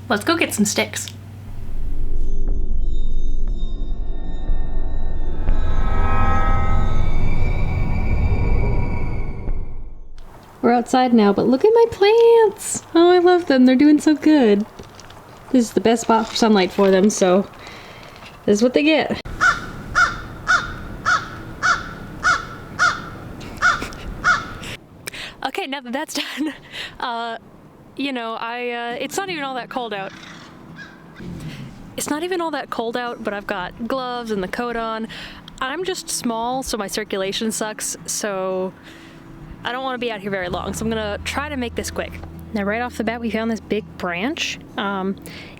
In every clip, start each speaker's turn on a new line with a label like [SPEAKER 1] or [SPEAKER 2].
[SPEAKER 1] let's go get some sticks. We're outside now, but look at my plants! Oh, I love them. They're doing so good. This is the best spot for sunlight for them, so this is what they get. Okay, now that that's done, you know, it's not even all that cold out. It's not even all that cold out, but I've got gloves and the coat on. I'm just small, so my circulation sucks, so I don't want to be out here very long, so I'm gonna try to make this quick. Now right off the bat we found this big branch.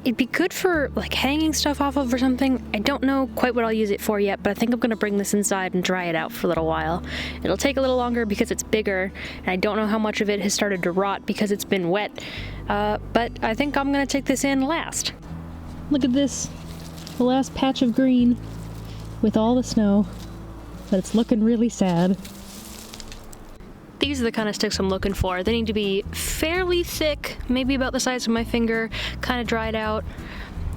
[SPEAKER 1] It'd be good for like hanging stuff off of or something. I don't know quite what I'll use it for yet, but I think I'm gonna bring this inside and dry it out for a little while. It'll take a little longer because it's bigger, and I don't know how much of it has started to rot because it's been wet, but I think I'm gonna take this in last. Look at this, the last patch of green with all the snow, but it's looking really sad. These are the kind of sticks I'm looking for. They need to be fairly thick, maybe about the size of my finger, kind of dried out.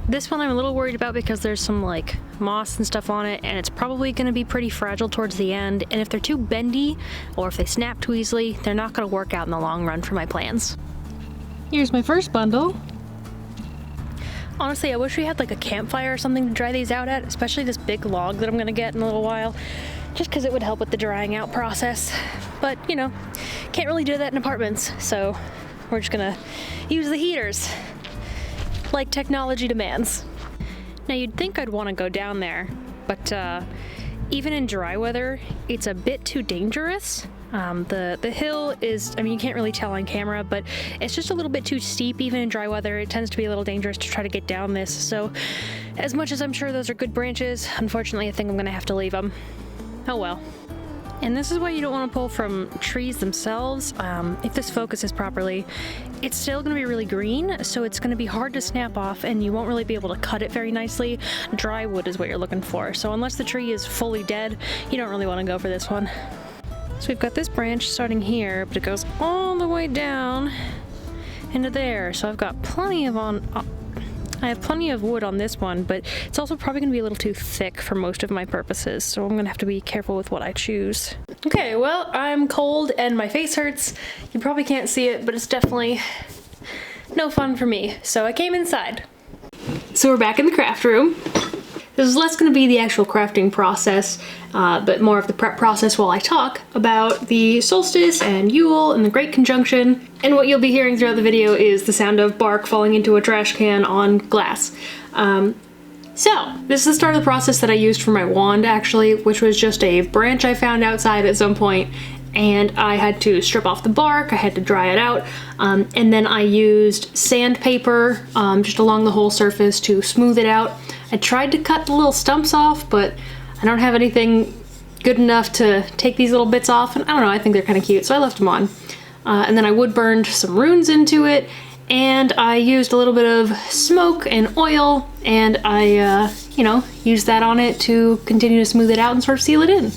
[SPEAKER 1] This one I'm a little worried about because there's some like moss and stuff on it, and it's probably going to be pretty fragile towards the end, and if they're too bendy or if they snap too easily, they're not going to work out in the long run for my plans. Here's my first bundle. Honestly, I wish we had like a campfire or something to dry these out at, especially this big log that I'm going to get in a little while, just because it would help with the drying out process. But, you know, can't really do that in apartments, so we're just gonna use the heaters, like technology demands. Now you'd think I'd want to go down there, but even in dry weather, it's a bit too dangerous. The hill is, I mean, you can't really tell on camera, but it's just a little bit too steep. Even in dry weather, it tends to be a little dangerous to try to get down this, so as much as I'm sure those are good branches, unfortunately I think I'm gonna have to leave them. Oh well. And this is why you don't want to pull from trees themselves. If this focuses properly, it's still going to be really green, so it's going to be hard to snap off and you won't really be able to cut it very nicely. Dry wood is what you're looking for, so unless the tree is fully dead, you don't really want to go for this one. So we've got this branch starting here, but it goes all the way down into there, so I've got plenty of I have plenty of wood on this one, but it's also probably going to be a little too thick for most of my purposes, so I'm going to have to be careful with what I choose. Okay, well, I'm cold and my face hurts. You probably can't see it, but it's definitely no fun for me, so I came inside. So we're back in the craft room. This is less going to be the actual crafting process, but more of the prep process while I talk about the solstice and Yule and the Great Conjunction. And what you'll be hearing throughout the video is the sound of bark falling into a trash can on glass. So this is the start of the process that I used for my wand, actually, which was just a branch I found outside at some point, and I had to strip off the bark, I had to dry it out, and then I used sandpaper just along the whole surface to smooth it out. I tried to cut the little stumps off, but I don't have anything good enough to take these little bits off, and I don't know, I think they're kind of cute, so I left them on. And then I wood burned some runes into it, and I used a little bit of smoke and oil, and I, you know, used that on it to continue to smooth it out and sort of seal it in.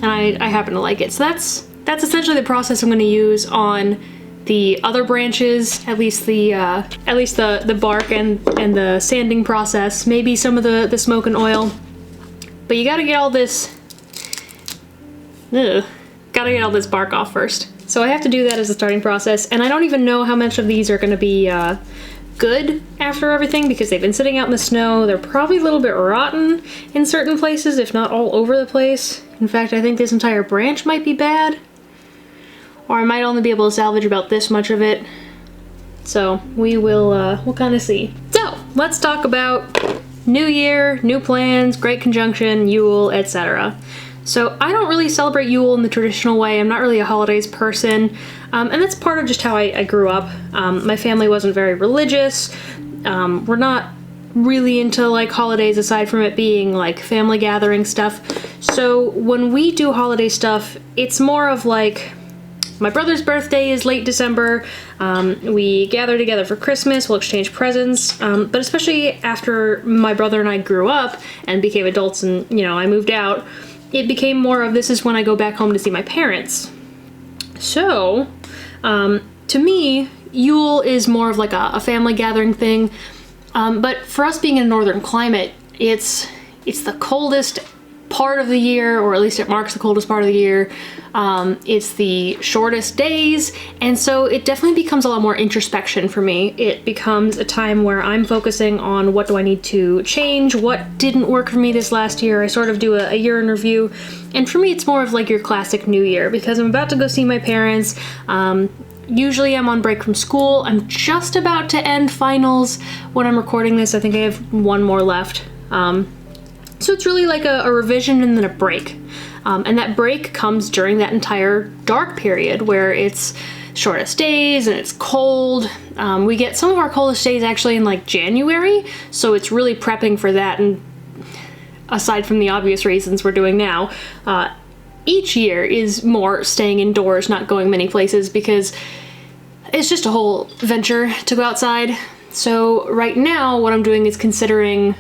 [SPEAKER 1] And I happen to like it. So that's essentially the process I'm going to use on the other branches, at least the bark and the sanding process, maybe some of the smoke and oil. But you gotta get all this, gotta get all this bark off first. So I have to do that as a starting process, and I don't even know how much of these are gonna be good after everything because they've been sitting out in the snow. They're probably a little bit rotten in certain places, if not all over the place. In fact, I think this entire branch might be bad. Or I might only be able to salvage about this much of it. So we'll kind of see. So let's talk about New Year, new plans, Great Conjunction, Yule, etc. So I don't really celebrate Yule in the traditional way. I'm not really a holidays person, and that's part of just how I grew up. My family wasn't very religious. We're not really into like holidays aside from it being like family gathering stuff. So when we do holiday stuff, it's more of like, my brother's birthday is late December, we gather together for Christmas, we'll exchange presents, but especially after my brother and I grew up and became adults and, you know, I moved out, it became more of this is when I go back home to see my parents. So, to me, Yule is more of like a family gathering thing. But for us being in a northern climate, it's the coldest part of the year, or at least it marks the coldest part of the year. It's the shortest days, and so it definitely becomes a lot more introspection for me. It becomes a time where I'm focusing on what do I need to change, what didn't work for me this last year. I sort of do a year in review, and for me it's more of like your classic new year, because I'm about to go see my parents. Usually I'm on break from school. I'm just about to end finals when I'm recording this. I think I have one more left. So it's really like a revision and then a break. And that break comes during that entire dark period where it's shortest days and it's cold. We get some of our coldest days actually in like January, so it's really prepping for that. And aside from the obvious reasons we're doing now, each year is more staying indoors, not going many places, because it's just a whole venture to go outside. So right now what I'm doing is considering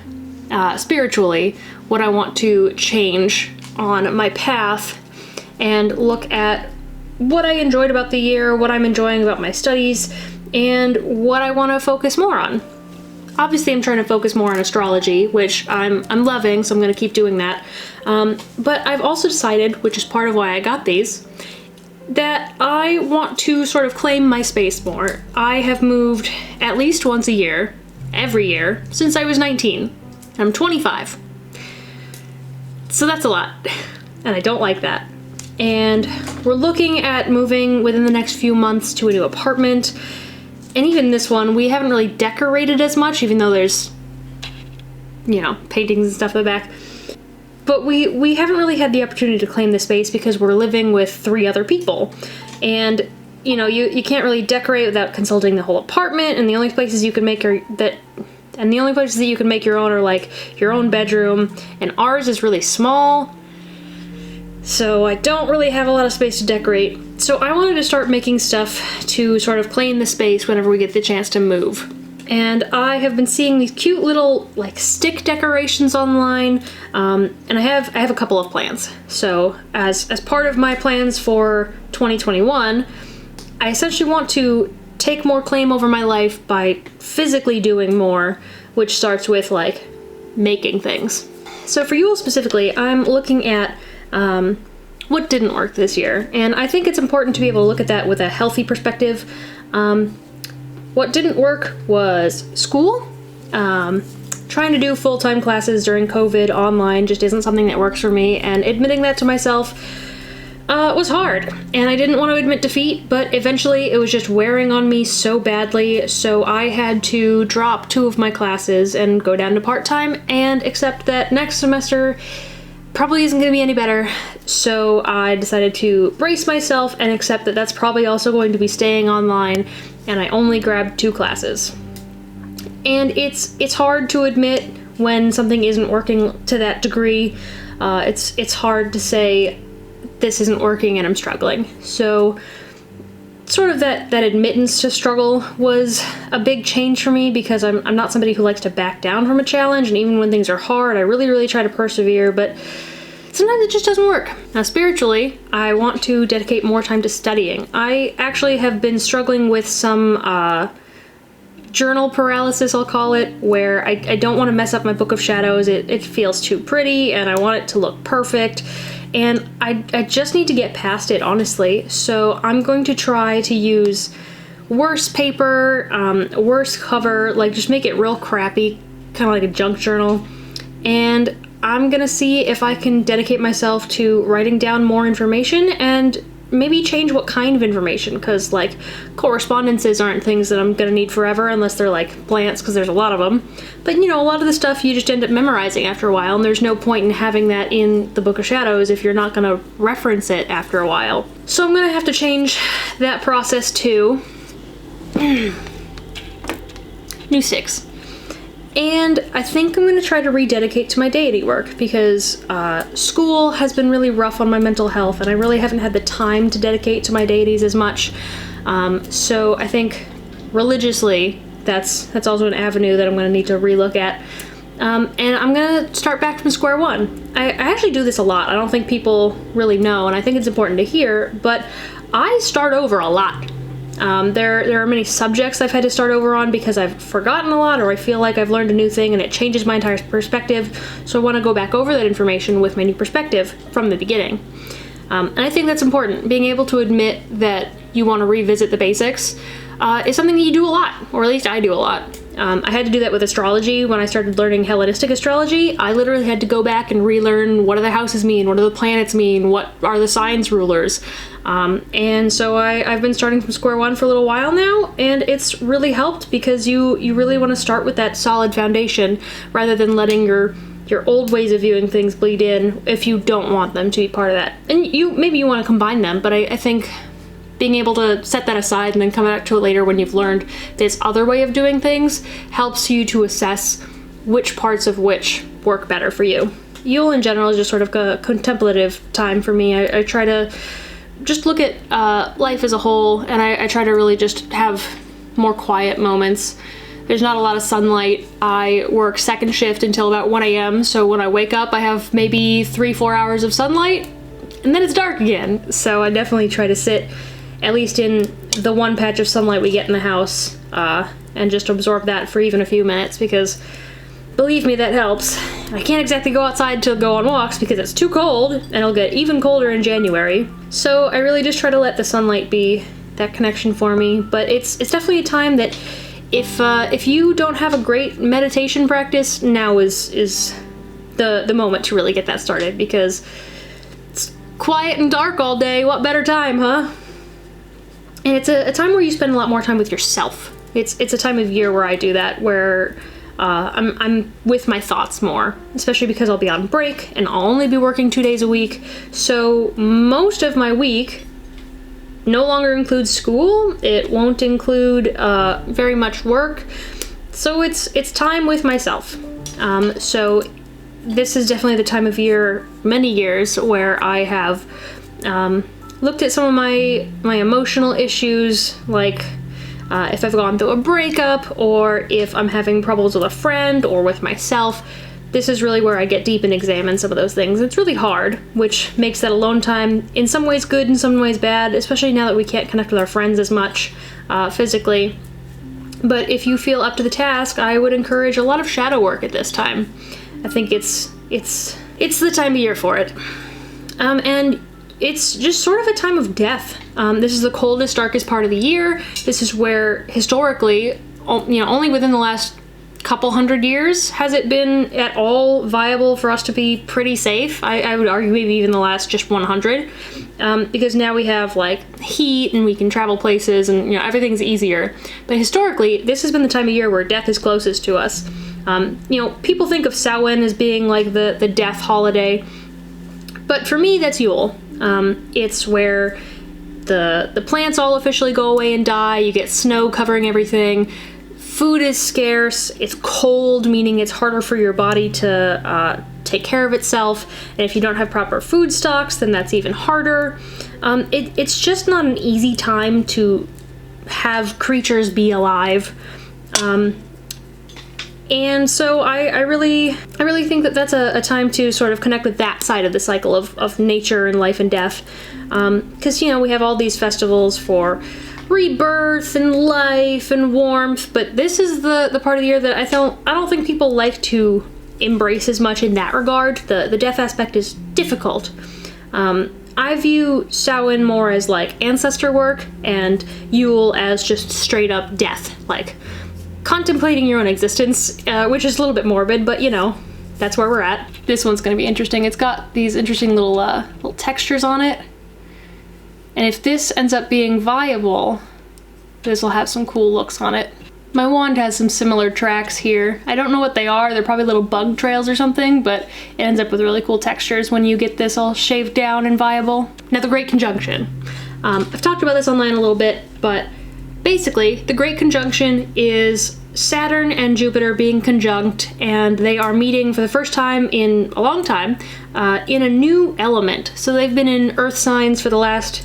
[SPEAKER 1] spiritually what I want to change on my path, and look at what I enjoyed about the year, what I'm enjoying about my studies, and what I want to focus more on. Obviously I'm trying to focus more on astrology, which I'm loving, so I'm going to keep doing that. But I've also decided, which is part of why I got these, that I want to sort of claim my space more. I have moved at least once a year, every year, since I was 19. I'm 25. So that's a lot, and I don't like that. And we're looking at moving within the next few months to a new apartment. And even this one, we haven't really decorated as much, even though there's, you know, paintings and stuff in the back. But we haven't really had the opportunity to claim the space because we're living with 3 other people. And, you know, you can't really decorate without consulting the whole apartment, and the only places you can make the only places that you can make your own are like your own bedroom, and ours is really small. So I don't really have a lot of space to decorate. So I wanted to start making stuff to sort of claim the space whenever we get the chance to move. And I have been seeing these cute little like stick decorations online, and I have a couple of plans. So as part of my plans for 2021, I essentially want to take more claim over my life by physically doing more, which starts with like making things. So for Yule specifically, I'm looking at what didn't work this year, and I think it's important to be able to look at that with a healthy perspective. What didn't work was school. Trying to do full-time classes during COVID online just isn't something that works for me, and admitting that to myself was hard, and I didn't want to admit defeat, but eventually it was just wearing on me so badly, so I had to drop 2 of my classes and go down to part-time and accept that next semester probably isn't going to be any better. So I decided to brace myself and accept that that's probably also going to be staying online, and I only grabbed 2 classes. And it's hard to admit when something isn't working to that degree. It's hard to say this isn't working and I'm struggling. So sort of that admittance to struggle was a big change for me, because I'm not somebody who likes to back down from a challenge, and even when things are hard, I really try to persevere, but sometimes it just doesn't work. Now spiritually, I want to dedicate more time to studying. I actually have been struggling with some journal paralysis, I'll call it, where I don't want to mess up my Book of Shadows. It feels too pretty and I want it to look perfect, and I just need to get past it, honestly. So I'm going to try to use worse paper, worse cover, like just make it real crappy, kind of like a junk journal, and I'm gonna see if I can dedicate myself to writing down more information and maybe change what kind of information, because like correspondences aren't things that I'm gonna need forever unless they're like plants, because there's a lot of them. But you know, a lot of the stuff you just end up memorizing after a while, and there's no point in having that in the Book of Shadows if you're not gonna reference it after a while. So I'm gonna have to change that process too. New 6. And I think I'm going to try to rededicate to my deity work, because school has been really rough on my mental health, and I really haven't had the time to dedicate to my deities as much. So I think religiously, that's also an avenue that I'm going to need to relook at. And I'm going to start back from square one. I actually do this a lot. I don't think people really know, and I think it's important to hear, but I start over a lot. There are many subjects I've had to start over on because I've forgotten a lot, or I feel like I've learned a new thing and it changes my entire perspective. So I want to go back over that information with my new perspective from the beginning. And I think that's important. Being able to admit that you want to revisit the basics is something that you do a lot, or at least I do a lot. I had to do that with astrology when I started learning Hellenistic astrology. I literally had to go back and relearn what do the houses mean, what do the planets mean, what are the signs rulers. And so I've been starting from square one for a little while now, and it's really helped because you really want to start with that solid foundation rather than letting your old ways of viewing things bleed in if you don't want them to be part of that. And maybe you want to combine them, but I think being able to set that aside and then come back to it later when you've learned this other way of doing things helps you to assess which parts of which work better for you. Yule in general is just sort of a contemplative time for me. I try to just look at life as a whole, and I try to really just have more quiet moments. There's not a lot of sunlight. I work second shift until about 1 a.m. So when I wake up, I have maybe 3-4 hours of sunlight, and then it's dark again. So I definitely try to sit at least in the one patch of sunlight we get in the house, and just absorb that for even a few minutes, because believe me, that helps. I can't exactly go outside to go on walks because it's too cold, and it'll get even colder in January. So I really just try to let the sunlight be that connection for me. But it's definitely a time that if you don't have a great meditation practice, now is the moment to really get that started, because it's quiet and dark all day. What better time, huh? And it's a time where you spend a lot more time with yourself. It's a time of year where I do that, where I'm with my thoughts more, especially because I'll be on break and I'll only be working 2 days a week. So most of my week no longer includes school. It won't include very much work. So it's time with myself. So this is definitely the time of year, many years, where I have looked at some of my emotional issues, like if I've gone through a breakup, or if I'm having troubles with a friend or with myself. This is really where I get deep and examine some of those things. It's really hard, which makes that alone time in some ways good, in some ways bad, especially now that we can't connect with our friends as much physically. But if you feel up to the task, I would encourage a lot of shadow work at this time. I think it's the time of year for it. And it's just sort of a time of death. This is the coldest, darkest part of the year. This is where historically, only within the last couple hundred years has it been at all viable for us to be pretty safe. I would argue maybe even the last just 100, because now we have like heat and we can travel places and everything's easier. But historically, this has been the time of year where death is closest to us. People think of Samhain as being like the death holiday, but for me that's Yule. It's where the plants all officially go away and die. You get snow covering everything. Food is scarce. It's cold, meaning it's harder for your body to take care of itself. And if you don't have proper food stocks, then that's even harder. It's just not an easy time to have creatures be alive. And so I really think that that's a time to sort of connect with that side of the cycle of nature and life and death. Because, we have all these festivals for rebirth and life and warmth, but this is the part of the year that I don't think people like to embrace as much in that regard. The death aspect is difficult. I view Samhain more as like ancestor work, and Yule as just straight up death, like contemplating your own existence, which is a little bit morbid, but that's where we're at. This one's gonna be interesting. It's got these interesting little textures on it. And if this ends up being viable, this will have some cool looks on it. My wand has some similar tracks here. I don't know what they are. They're probably little bug trails or something, but it ends up with really cool textures when you get this all shaved down and viable. Now, the Great Conjunction. I've talked about this online a little bit, but basically, the Great Conjunction is Saturn and Jupiter being conjunct, and they are meeting for the first time in a long time in a new element. So they've been in Earth signs for the last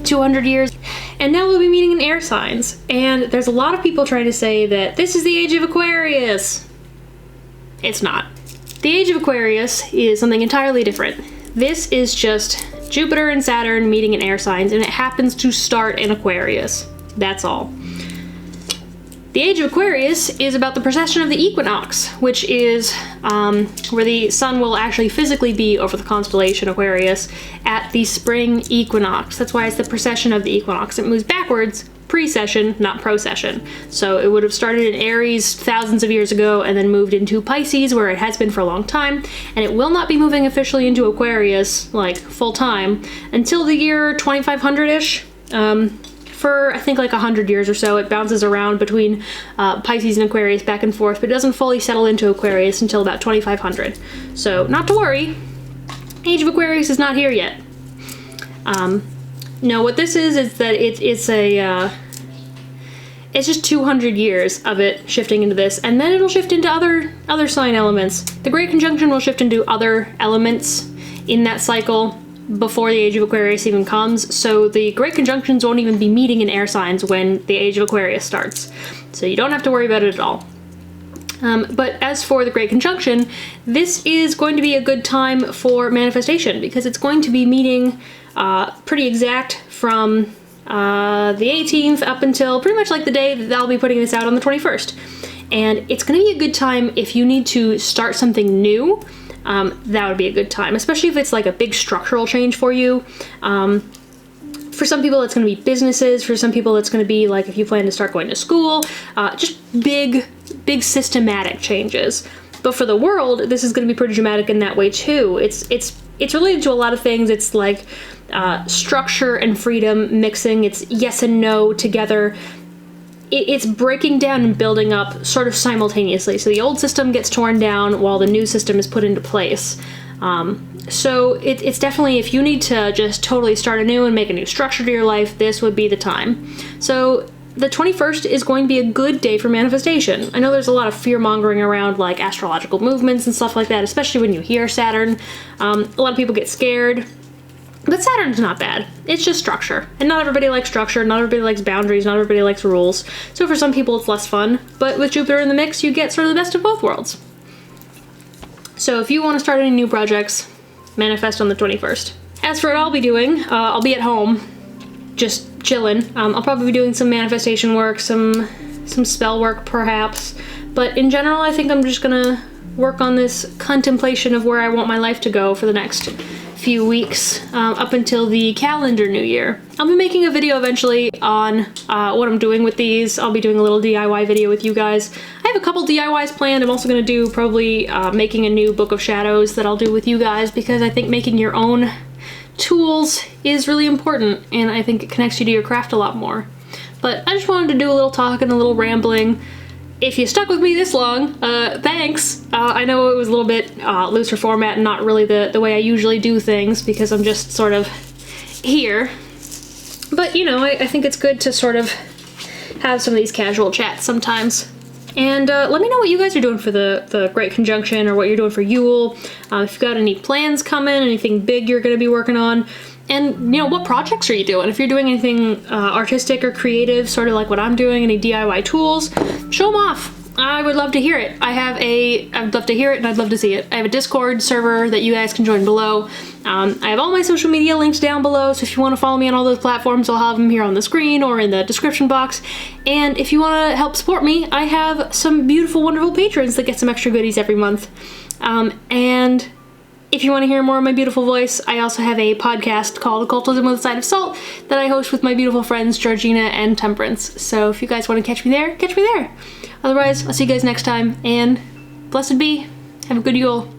[SPEAKER 1] 200 years, and now we'll be meeting in air signs. And there's a lot of people trying to say that this is the age of Aquarius. It's not. The age of Aquarius is something entirely different. This is just Jupiter and Saturn meeting in air signs, and it happens to start in Aquarius. That's all. The Age of Aquarius is about the precession of the equinox, which is where the sun will actually physically be over the constellation Aquarius at the spring equinox. That's why it's the precession of the equinox. It moves backwards, precession, not procession. So it would have started in Aries thousands of years ago and then moved into Pisces, where it has been for a long time, and it will not be moving officially into Aquarius, like full time, until the year 2500-ish. For I think like 100 years or so. It bounces around between Pisces and Aquarius back and forth, but it doesn't fully settle into Aquarius until about 2500. So not to worry, Age of Aquarius is not here yet. No, what this is that it's just 200 years of it shifting into this, and then it'll shift into other sign elements. The Great Conjunction will shift into other elements in that cycle before the Age of Aquarius even comes, so the Great Conjunctions won't even be meeting in air signs when the Age of Aquarius starts. So you don't have to worry about it at all. But as for the Great Conjunction, this is going to be a good time for manifestation because it's going to be meeting pretty exact from the 18th up until pretty much like the day that I'll be putting this out on the 21st. And it's going to be a good time if you need to start something new. That would be a good time, especially if it's like a big structural change for you. For some people it's going to be businesses, for some people it's going to be like if you plan to start going to school, just big systematic changes. But for the world, this is going to be pretty dramatic in that way too. It's related to a lot of things. It's like structure and freedom mixing. It's yes and no together. It's breaking down and building up sort of simultaneously. So the old system gets torn down while the new system is put into place. So it's definitely, if you need to just totally start anew and make a new structure to your life, this would be the time. So the 21st is going to be a good day for manifestation. I know there's a lot of fear-mongering around like astrological movements and stuff like that, especially when you hear Saturn. A lot of people get scared. But Saturn's not bad. It's just structure. And not everybody likes structure, not everybody likes boundaries, not everybody likes rules. So for some people it's less fun, but with Jupiter in the mix, you get sort of the best of both worlds. So if you want to start any new projects, manifest on the 21st. As for what I'll be doing, I'll be at home, just chilling. I'll probably be doing some manifestation work, some spell work perhaps, but in general I think I'm just gonna work on this contemplation of where I want my life to go for the next few weeks up until the calendar new year. I'll be making a video eventually on what I'm doing with these. I'll be doing a little DIY video with you guys. I have a couple DIYs planned. I'm also going to do probably making a new Book of Shadows that I'll do with you guys because I think making your own tools is really important and I think it connects you to your craft a lot more. But I just wanted to do a little talk and a little rambling. If you stuck with me this long, thanks. I know it was a little bit looser format and not really the way I usually do things because I'm just sort of here. But, you know, I think it's good to sort of have some of these casual chats sometimes. And let me know what you guys are doing for the Great Conjunction or what you're doing for Yule. If you've got any plans coming, anything big you're going to be working on. And, you know, what projects are you doing? If you're doing anything artistic or creative, sort of like what I'm doing, any DIY tools, show them off. I would love to hear it. I'd love to hear it and I'd love to see it. I have a Discord server that you guys can join below. I have all my social media links down below, so if you want to follow me on all those platforms, I'll have them here on the screen or in the description box. And if you want to help support me, I have some beautiful, wonderful patrons that get some extra goodies every month. And if you want to hear more of my beautiful voice, I also have a podcast called Occultism with a Side of Salt that I host with my beautiful friends Georgina and Temperance. So if you guys want to catch me there, catch me there. Otherwise, I'll see you guys next time, and blessed be. Have a good Yule.